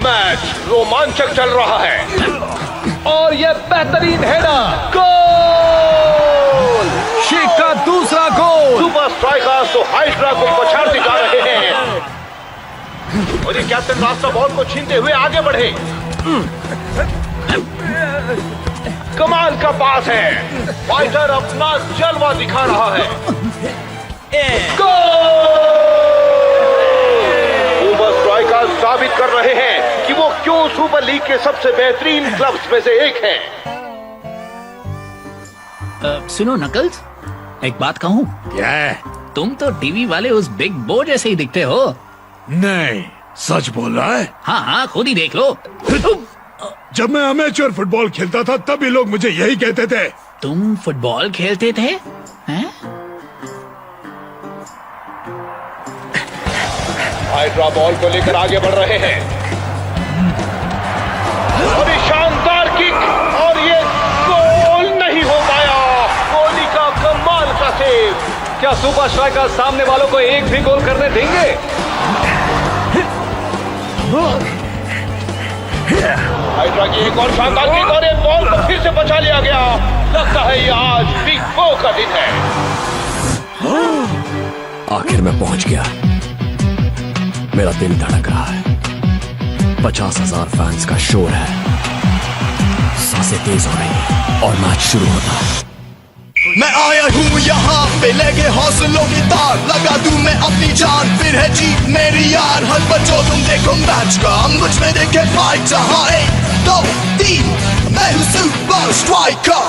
Match रोमांचक चल रहा है और यह बेहतरीन हेडर गोल। शेख का दूसरा गोल। सुपर स्ट्राइकर्स तो हाइड्रा को पछाड़ते जा रहे हैं और ये कैप्टन रास्ता बॉल को छीनते हुए आगे बढ़े। कमाल का पास है, फाइटर अपना जलवा दिखा रहा है। सुपर स्ट्राइकर्स साबित कर रहे हैं कि वो क्यों सुपर लीग के सबसे बेहतरीन क्लब्स में से एक हैं। सुनो नकल्स, एक बात कहूँ? क्या है? तुम तो टीवी वाले उस बिग बो जैसे ही दिखते हो। नहीं, सच बोल रहा है? हाँ हाँ, खुद ही देख लो। जब मैं अमेच्योर फुटबॉल खेलता था तभी लोग मुझे यही कहते थे। तुम फुटबॉल खेलते थे? हैं? हाइड्रा बॉल को लेकर आगे बढ़ रहे हैं और ये शानदार किक और ये गोल नहीं हो पाया। कोहली का कमाल का सेव। क्या सुपर स्ट्राइकर सामने वालों को एक भी गोल करने देंगे? हाइड्रा की एक और शानदार किक और एक बॉल को फिर से बचा लिया गया। लगता है ये आज बिग बो का दिन है। आखिर मैं पहुंच गया। मेरा दिल धड़क रहा है। 50,000 फैंस का शोर है। सांसें तेज हो रही हैं और मैच शुरू होता है। मैं आया हूँ यहाँ पे लेके हौसलों की तार, लगा दूं मैं अपनी जान, फिर है जीत मेरी यार। हर बच्चों तुम देखो मैच का, मुझ में देखे फाइट। जहाँ 1, 2, 3 मैं हूँ super striker.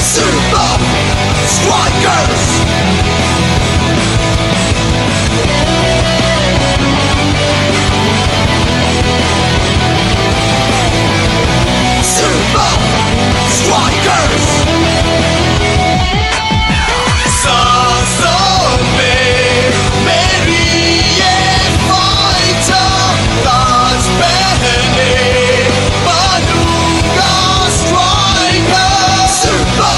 Super Strikers! Super Strikers! सांसों में मेरी ये फाइटर ताज पहने बनूंगा striker. Super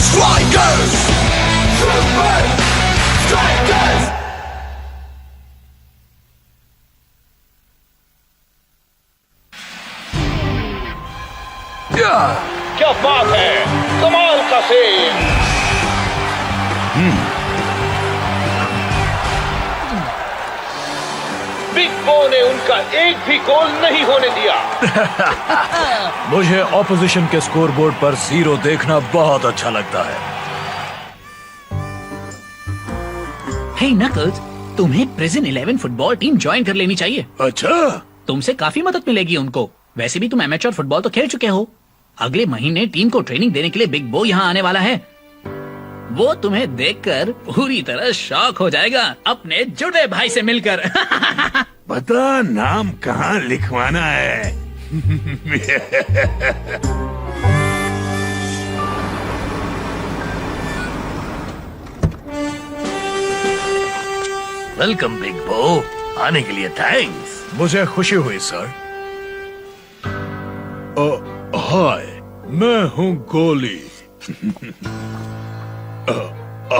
Strikers! Super Strikers! क्या बात है, कमाल का सेव। बिग बो ने उनका एक भी गोल नहीं होने दिया। मुझे ऑपोजिशन के स्कोरबोर्ड पर 0 देखना बहुत अच्छा लगता है। हे नकल्स, तुम्हें प्रिजन 11 फुटबॉल टीम ज्वाइन कर लेनी चाहिए। अच्छा? तुमसे काफी मदद मिलेगी उनको। वैसे भी तुम एमेच्योर फुटबॉल तो खेल चुके हो। अगले महीने टीम को ट्रेनिंग देने के लिए बिग बो यहाँ आने वाला है। वो तुम्हें देखकर पूरी तरह शॉक हो जाएगा अपने जुड़े भाई से मिलकर। पता नाम कहाँ लिखवाना है? वेलकम बिग बो, आने के लिए थैंक्स। मुझे खुशी हुई सर। हाय, मैं हूँ गोली।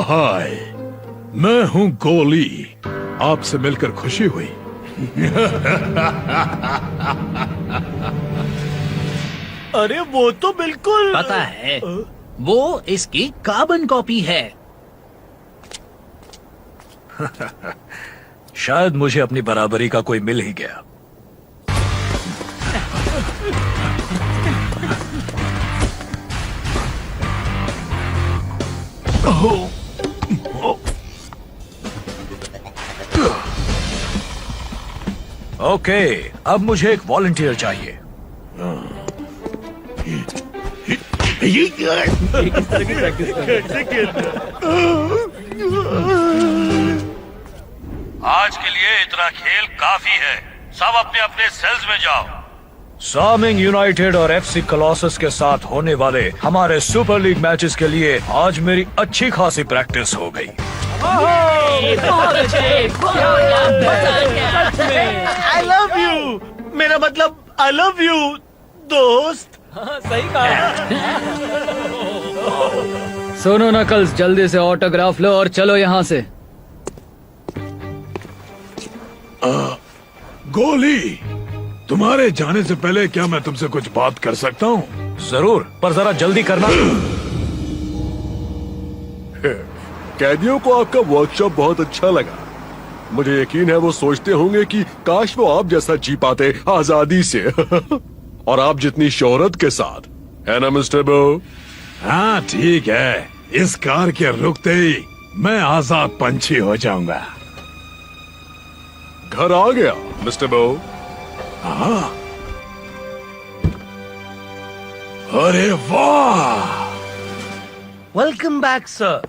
हाय, मैं हूँ गोली। आपसे मिलकर खुशी हुई। अरे वो तो बिल्कुल पता है, वो इसकी कार्बन कॉपी है। शायद मुझे अपनी बराबरी का कोई मिल ही गया। ओके, अब मुझे एक वॉलंटियर चाहिए। आज के लिए इतना खेल काफी है। सब अपने अपने सेल्स में जाओ। सामिंग यूनाइटेड और एफसी कॉलोसस के साथ होने वाले हमारे सुपर लीग मैचेस के लिए आज मेरी अच्छी खासी प्रैक्टिस हो गई। आई लव यू, मेरा मतलब आई लव यू दोस्त। सही कहा। सुनो नकल्स, जल्दी से ऑटोग्राफ लो और चलो यहाँ से। गोली, तुम्हारे जाने से पहले क्या मैं तुमसे कुछ बात कर सकता हूँ? जरूर, पर जरा जल्दी करना। कैदियों को आपका वर्कशॉप बहुत अच्छा लगा। मुझे यकीन है वो सोचते होंगे कि काश वो आप जैसा जी पाते आजादी से और आप जितनी शोहरत के साथ, है ना मिस्टर बो? हाँ ठीक है, इस कार के रुकते ही मैं आजाद पंछी हो जाऊंगा। घर आ गया मिस्टर बो। हाँ, अरे वाह, वेलकम बैक सर।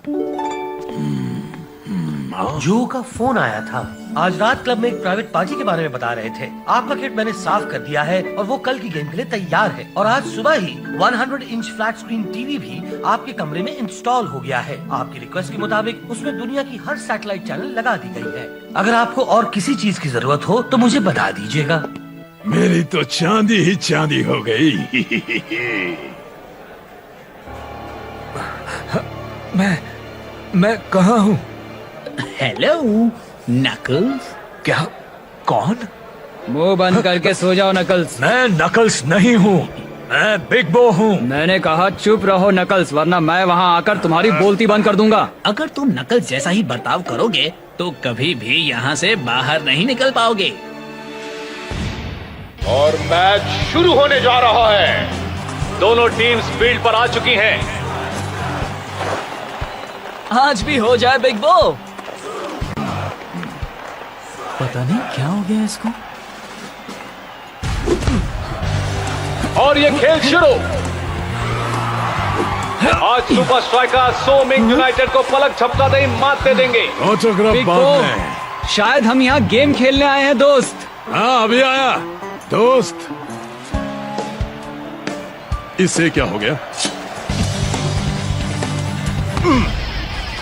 जो का फोन आया था। आज रात क्लब में एक प्राइवेट पार्टी के बारे में बता रहे थे। आपका किट मैंने साफ कर दिया है और वो कल की गेम के लिए तैयार है। और आज सुबह ही 100 इंच फ्लैट स्क्रीन टीवी भी आपके कमरे में इंस्टॉल हो गया है। आपकी रिक्वेस्ट के मुताबिक उसमें दुनिया की हर सैटेलाइट चैनल लगा दी गई है। अगर आपको और किसी चीज की जरूरत हो तो मुझे बता दीजिएगा। मेरी तो चांदी ही चांदी हो गई। मैं कहाँ हूँ? Hello knuckles. क्या? कौन? मुंह बंद करके सो जाओ नकल्स। मैं नकल्स नहीं हूँ, मैं बिग बो हूँ। मैंने कहा चुप रहो नकल्स, वरना मैं वहाँ आकर तुम्हारी बोलती बंद कर दूंगा। अगर तुम नकल्स जैसा ही बर्ताव करोगे तो कभी भी यहाँ से बाहर नहीं निकल पाओगे। और मैच शुरू होने जा रहा है। दोनों टीम्स फील्ड पर आ चुकी हैं। आज भी हो जाए बिग बो। पता नहीं क्या हो गया इसको। और ये खेल शुरू। आज सुपर स्ट्राइकर सो मिंग यूनाइटेड को पलक झपकाते ही मात दे देंगे। ऑटोग्राफ बिग बाद बो, में। शायद हम यहाँ गेम खेलने आए हैं दोस्त। हाँ अभी आया दोस्त। इससे क्या हो गया?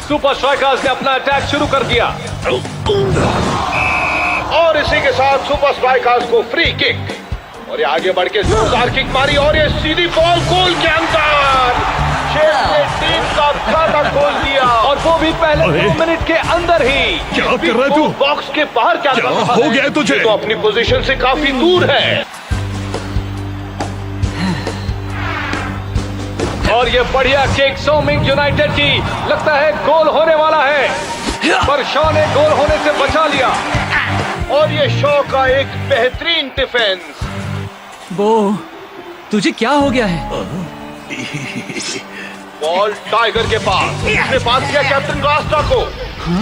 सुपर स्ट्राइकर्स ने अपना अटैक शुरू कर दिया। और इसी के साथ सुपर स्ट्राइकर्स को फ्री किक और ये आगे बढ़ के जोरदार किक मारी और ये सीधी बॉल गोल के अंदर। शेख ने टीम का खाता खोल दिया और वो भी पहले 2 मिनट के अंदर ही। क्या कर रहा है तू? बॉक्स के बाहर क्या कर रहा है? हो गया तुझे? ये तो अपनी पोजीशन से काफी दूर है। और ये बढ़िया किक सो मिंग यूनाइटेड की, लगता है गोल होने वाला है, पर शॉ ने गोल होने से बचा लिया। और ये शॉ का एक बेहतरीन डिफेंस। बो, तुझे क्या हो गया है? बॉल टाइगर के पास, उसने पास किया कैप्टन रास्ता को।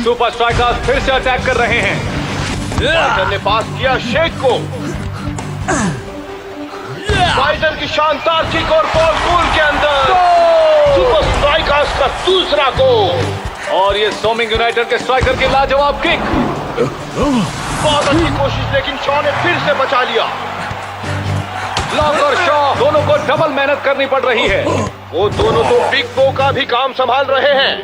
सुपर स्ट्राइकर्स फिर से अटैक कर रहे हैं। टाइगर ने पास किया शेख को। टाइगर की शानदार किक और बॉल गोल के अंदर। सुपर स्ट्राइकर्स का दूसरा गोल। और ये सो मिंग यूनाइटेड के स्ट्राइकर की लाजवाब किक। बहुत अच्छी कोशिश, लेकिन शॉ ने फिर से बचा लिया। लॉन्ग और शॉ दोनों को डबल मेहनत करनी पड़ रही है। वो दोनों तो बिग बो का भी काम संभाल रहे हैं।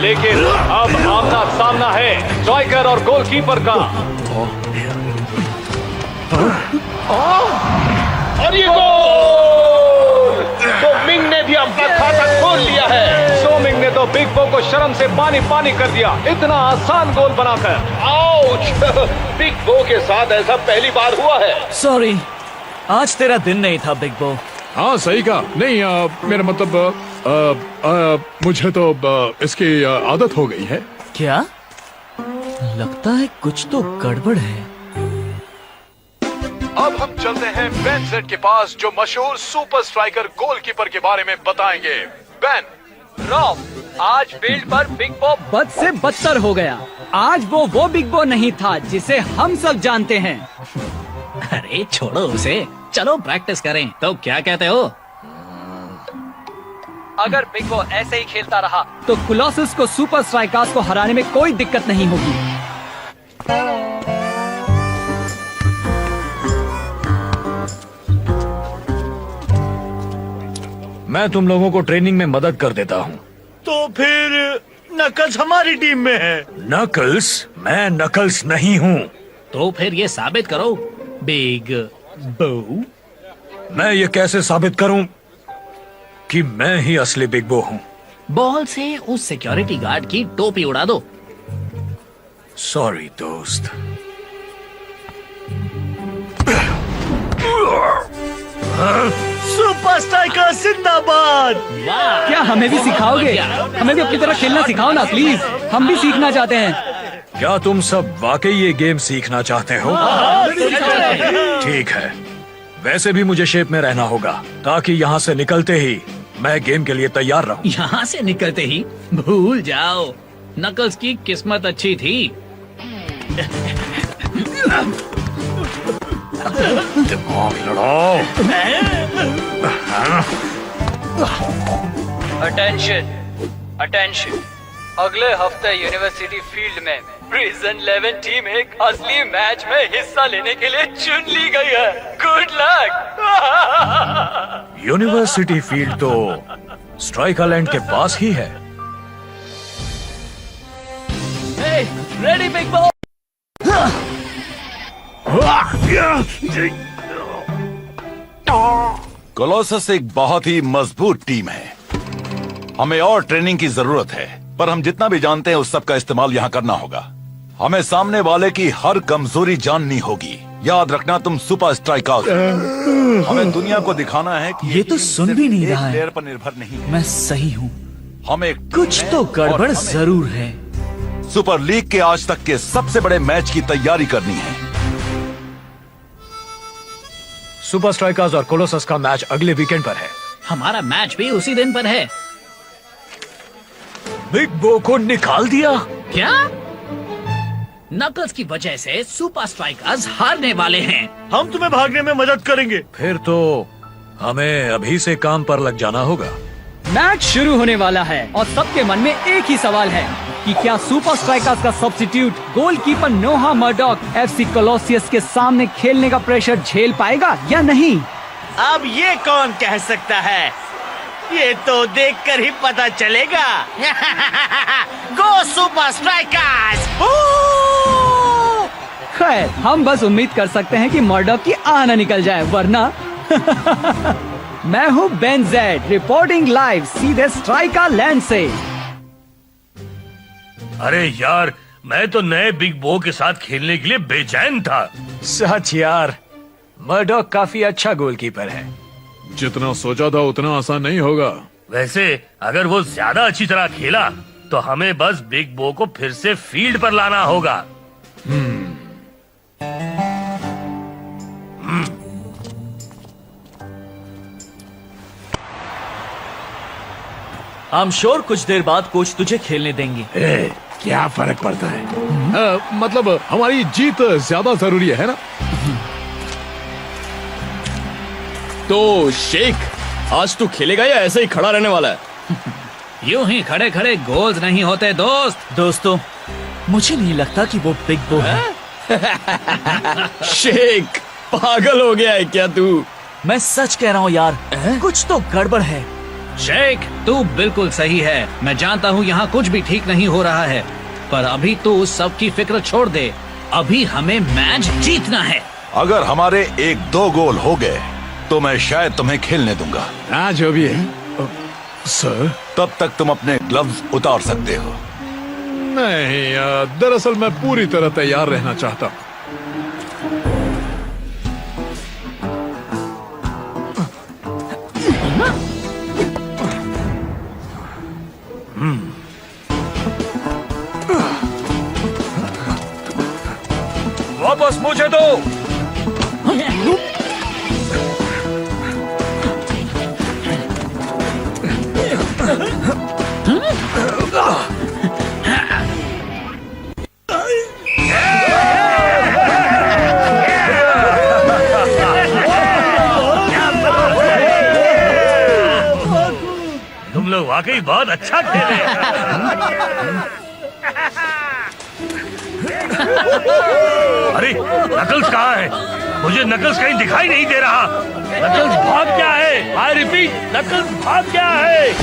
लेकिन अब आमना सामना है स्ट्राइकर और गोलकीपर का। और ये गोल! तो मिंग ने भी अपना खाता खोल लिया है। सो मिंग ने तो बिग बो को शर्म से पानी पानी कर दिया, इतना आसान गोल बनाकर। आउच! बिग बो के साथ ऐसा पहली बार हुआ है। सॉरी, आज तेरा दिन नहीं था बिग बो। हाँ सही कहा। नहीं मेरा मतलब मुझे तो इसकी आदत हो गई है। क्या? लगता है कुछ तो गड़बड़ है। अब हम चलते हैं बेन जेड के पास, जो मशहूर सुपर स्ट्राइकर गोलकीपर के बारे में बताएंगे। बेन। रॉब, आज फील्ड पर बिग बो बद से बदतर हो गया। आज वो बिग बो नहीं था जिसे हम सब जानते हैं। अरे छोड़ो उसे, चलो प्रैक्टिस करें। तो क्या कहते हो? अगर बिग बो ऐसे ही खेलता रहा तो कोलोसस को सुपर स्ट्राइकर्स को हराने में कोई दिक्कत नहीं होगी। मैं तुम लोगों को ट्रेनिंग में मदद कर देता हूँ। तो फिर नकल्स हमारी टीम में है। नकल्स? मैं नकल्स नहीं हूँ। तो फिर ये साबित करो बिग बो। मैं ये कैसे साबित करूं कि मैं ही असली बिग बो हूं? बॉल से उस सिक्योरिटी गार्ड की टोपी उड़ा दो। सॉरी दोस्त। सुपर स्ट्राइकर जिंदाबाद। क्या हमें भी सिखाओगे? हमें भी अपनी तरह खेलना सिखाओ ना प्लीज, हम भी सीखना चाहते हैं। क्या तुम सब वाकई ये गेम सीखना चाहते हो? ठीक है, वैसे भी मुझे शेप में रहना होगा ताकि यहाँ से निकलते ही मैं गेम के लिए तैयार रहूं। यहाँ से निकलते ही भूल जाओ, नकल्स की किस्मत अच्छी थी। दिमाग लड़ाओ। Attention, attention. अगले हफ्ते यूनिवर्सिटी फील्ड में प्रिजन 11 टीम एक असली मैच में हिस्सा लेने के लिए चुन ली गई है। Good luck. यूनिवर्सिटी फील्ड तो स्ट्राइक आइलैंड के पास ही है। Ready big ball. कोलोसस एक बहुत ही मजबूत टीम है। हमें और ट्रेनिंग की जरूरत है, पर हम जितना भी जानते हैं उस सब का इस्तेमाल यहाँ करना होगा। हमें सामने वाले की हर कमजोरी जाननी होगी। याद रखना तुम सुपर स्ट्राइकर्स। हमें दुनिया को दिखाना है कि ये तो सुन भी नहीं रहा है। प्लेयर पर निर्भर नहीं है। मैं सही हूँ। हम एक कुछ तो गड़बड़ जरूर है। सुपर लीग के आज तक के सबसे बड़े मैच की तैयारी करनी है। सुपर स्ट्राइकर्स और कोलोसस का मैच अगले वीकेंड पर है। हमारा मैच भी उसी दिन पर है। बिग बो को निकाल दिया क्या? नकल्स की वजह से सुपर स्ट्राइकर्स हारने वाले हैं। हम तुम्हें भागने में मदद करेंगे। फिर तो हमें अभी से काम पर लग जाना होगा। मैच शुरू होने वाला है और सबके मन में एक ही सवाल है कि क्या सुपर स्ट्राइकर्स का सब्स्टिट्यूट गोलकीपर नोहा मर्डॉक एफसी कोलोसियस के सामने खेलने का प्रेशर झेल पाएगा या नहीं? अब ये कौन कह सकता है? ये तो देखकर ही पता चलेगा। गो सुपर स्ट्राइकर्स! खैर, हम बस उम्मीद कर सकते हैं कि मर्डॉक की आह न निकल जाए, वरना मैं हूँ बेन जेड, रिपोर्टिंग लाइव सीधे स्ट्राइकर लैंड से। अरे यार, मैं तो नए बिग बो के साथ खेलने के लिए बेचैन था। सच यार, मर्डॉक काफी अच्छा गोलकीपर है। जितना सोचा था उतना आसान नहीं होगा। वैसे अगर वो ज्यादा अच्छी तरह खेला तो हमें बस बिग बो को फिर से फील्ड पर लाना होगा। I'm sure कुछ देर बाद कोच तुझे खेलने देंगे। क्या फर्क पड़ता है? मतलब हमारी जीत ज्यादा जरूरी है ना? तो शेख, आज तू खेलेगा या ऐसे ही खड़ा रहने वाला है? यूं ही खड़े खड़े गोल्स नहीं होते दोस्त। दोस्तों, मुझे नहीं लगता कि वो बिग बो है। शेख, पागल हो गया है क्या तू? मैं सच कह रहा हूँ यार, कुछ तो गड़बड़ है। शेख, तू बिल्कुल सही है। मैं जानता हूँ यहाँ कुछ भी ठीक नहीं हो रहा है, पर अभी तू उस सब की फिक्र छोड़ दे। अभी हमें मैच जीतना है। अगर हमारे 1-2 गोल हो गए तो मैं शायद तुम्हें खेलने दूंगा। हाँ, जो भी है सर। तब तक तुम अपने ग्लव्स उतार सकते हो। नहीं, दरअसल मैं पूरी तरह तैयार रहना चाहता हूँ। वापस मुझे दो। तुम लोग वाकई बहुत अच्छा खेले। अरे नकल्स कहाँ है? मुझे नकल्स कहीं दिखाई नहीं दे रहा। नकल्स भाग गया है। आई रिपीट, नकल्स भाग गया है।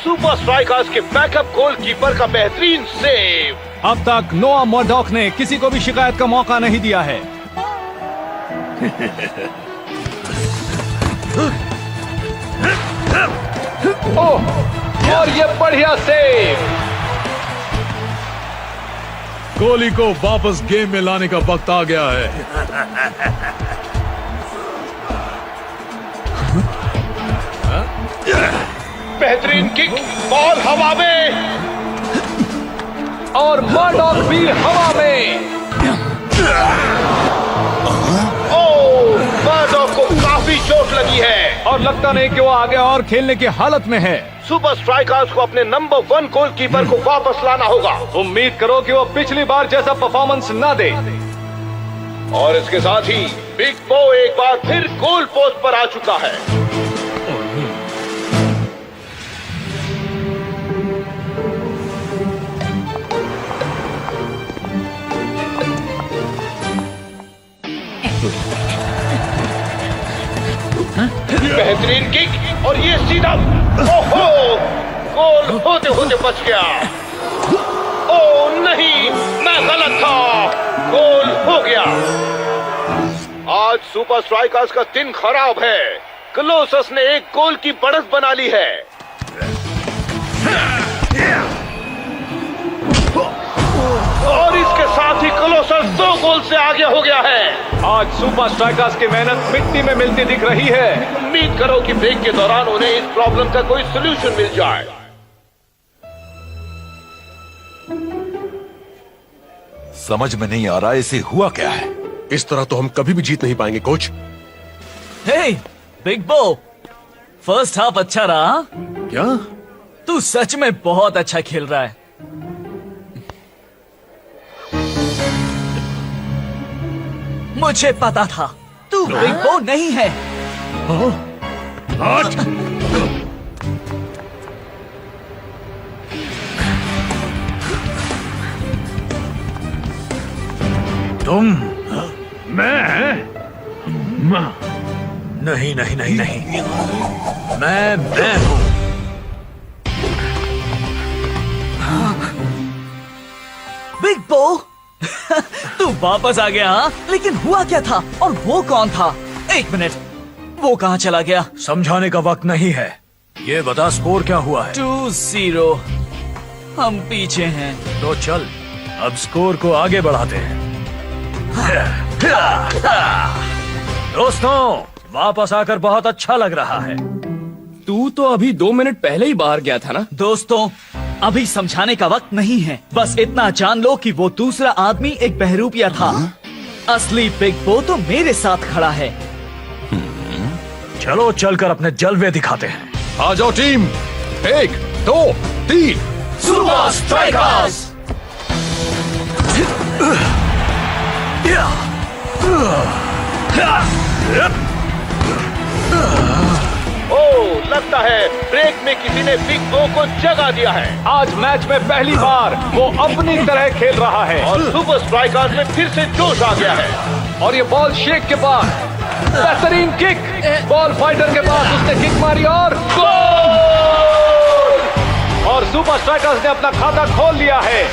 सुपर स्ट्राइकर्स के बैकअप गोलकीपर का बेहतरीन सेव। अब तक नोआ मर्डॉक ने किसी को भी शिकायत का मौका नहीं दिया है। ओह, और ये बढ़िया सेव। कोहली को वापस गेम में लाने का वक्त आ गया है। बेहतरीन किक, बॉल हवा में और मर्डॉक भी हवा में। ओह, मर्डॉक को काफी चोट लगी है और लगता नहीं कि वो आगे और खेलने की हालत में है। सुपर स्ट्राइकर्स को अपने नंबर 1 गोलकीपर को वापस लाना होगा। उम्मीद करो कि वो पिछली बार जैसा परफॉर्मेंस ना दे। और इसके साथ ही बिग बो एक बार फिर गोल पोस्ट पर आ चुका है। बेहतरीन किक और ये सीधा, ओहो, गोल होते होते बच गया। ओ नहीं, मैं गलत था, गोल हो गया। आज सुपर स्ट्राइकर्स का दिन खराब है। क्लोसस ने एक गोल की बढ़त बना ली है। और इसके साथ ही क्लोसस 2 गोल से आगे हो गया है। आज सुपर स्ट्राइकर्स की मेहनत मिट्टी में मिलती दिख रही है। उम्मीद करो कि ब्रेक के दौरान उन्हें इस प्रॉब्लम का कोई सलूशन मिल जाए। समझ में नहीं आ रहा इसे हुआ क्या है। इस तरह तो हम कभी भी जीत नहीं पाएंगे कोच। हे बिग बो, फर्स्ट हाफ अच्छा रहा। क्या? तू सच में बहुत अच्छा खेल रहा है। मुझे पता था तू बिग बो नहीं है। तुम? मैं? नहीं नहीं नहीं नहीं, मैं हूं। बिग बो तू वापस आ गया हाँ? लेकिन हुआ क्या था और वो कौन था? एक मिनट, वो कहाँ चला गया? समझाने का वक्त नहीं है। ये बता स्कोर क्या हुआ है? 2-0, हम पीछे हैं। तो चल अब स्कोर को आगे बढ़ाते हैं। दोस्तों, वापस आकर बहुत अच्छा लग रहा है। तू तो अभी 2 मिनट पहले ही बाहर गया था ना? दोस्तों, अभी समझाने का वक्त नहीं है। बस इतना जान लो कि वो दूसरा आदमी एक बहरूपिया था। असली बिग बो तो मेरे साथ खड़ा है। चलो चलकर अपने जलवे दिखाते हैं। आ जाओ टीम, 1 2 3 सुपर स्ट्राइकर्स। ओह, लगता है ब्रेक में किसी ने बिग बो को जगा दिया है। आज मैच में पहली बार वो अपनी तरह खेल रहा है और सुपर स्ट्राइकर्स में फिर से जोश आ गया है। और ये बॉल शेक के बाद बेहतरीन किक, बॉल फाइटर के पास उसने किक मारी और गोल। और सुपर स्ट्राइकर्स ने अपना खाता खोल लिया है।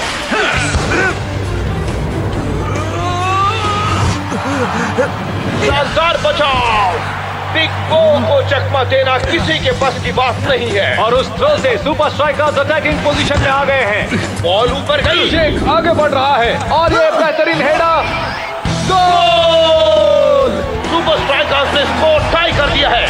शानदार बचाव। बिग बो को चकमा देना किसी के बस की बात नहीं है। और उस थ्रो से सुपर स्ट्राइकर्स अटैकिंग पोजीशन में आ गए हैं। बॉल ऊपर गई, शेख आगे बढ़ रहा है और ये बेहतरीन हेडर, गोल। सुपर स्ट्राइकर्स ने स्कोर टाई कर दिया है।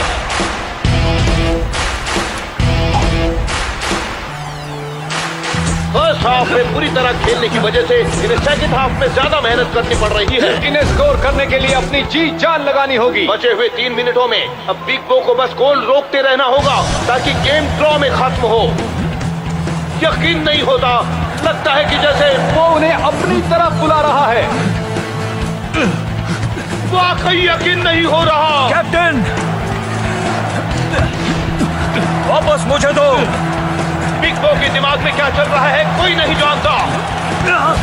फर्स्ट हाफ में पूरी तरह खेलने की वजह से इन्हें सेकंड हाफ में ज्यादा मेहनत करनी पड़ रही है। इन्हें स्कोर करने के लिए अपनी जी जान लगानी होगी। बचे हुए 3 मिनटों में अब बिग बो को बस गोल रोकते रहना होगा ताकि गेम ड्रॉ में खत्म हो। यकीन नहीं होता, लगता है कि जैसे वो उन्हें अपनी तरफ बुला रहा है। वाकई यकीन नहीं हो रहा। कैप्टन, वापस मुझे दो। बिग बो के दिमाग में क्या चल रहा है कोई नहीं जानता।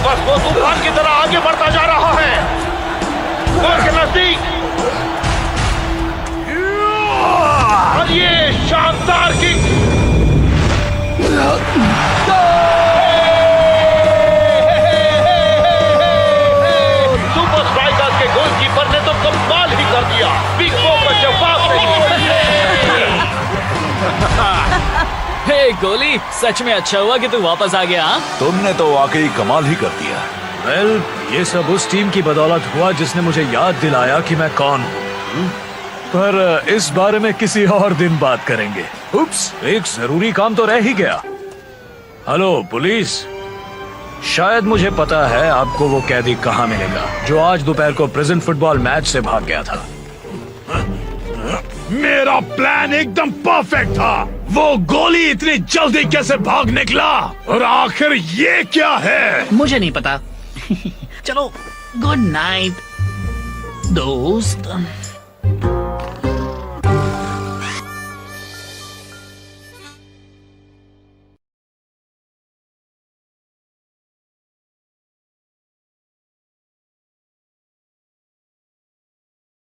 बस वो तूफान की तरह आगे बढ़ता जा रहा है। गोल के नजदीक, और ये शानदार किक। सुपर स्ट्राइकर्स के गोलकीपर ने तो कमाल ही गोली, सच में अच्छा हुआ कि तू वापस आ गया। हाँ? तुमने तो वाकई कमाल ही कर दिया। वेल, ये सब उस टीम की बदौलत हुआ जिसने मुझे याद दिलाया कि मैं कौन हूँ। पर इस बारे में किसी और दिन बात करेंगे। उप्स, एक जरूरी काम तो रह ही गया। हेलो पुलिस, शायद मुझे पता है आपको वो कैदी कहाँ मिलेगा जो आज दोपहर को प्रेजेंट फुटबॉल मैच से भाग गया था। मेरा प्लान एकदम परफेक्ट था। वो गोली इतनी जल्दी कैसे भाग निकला? और आखिर ये क्या है? मुझे नहीं पता। चलो, गुड नाइट दोस्त।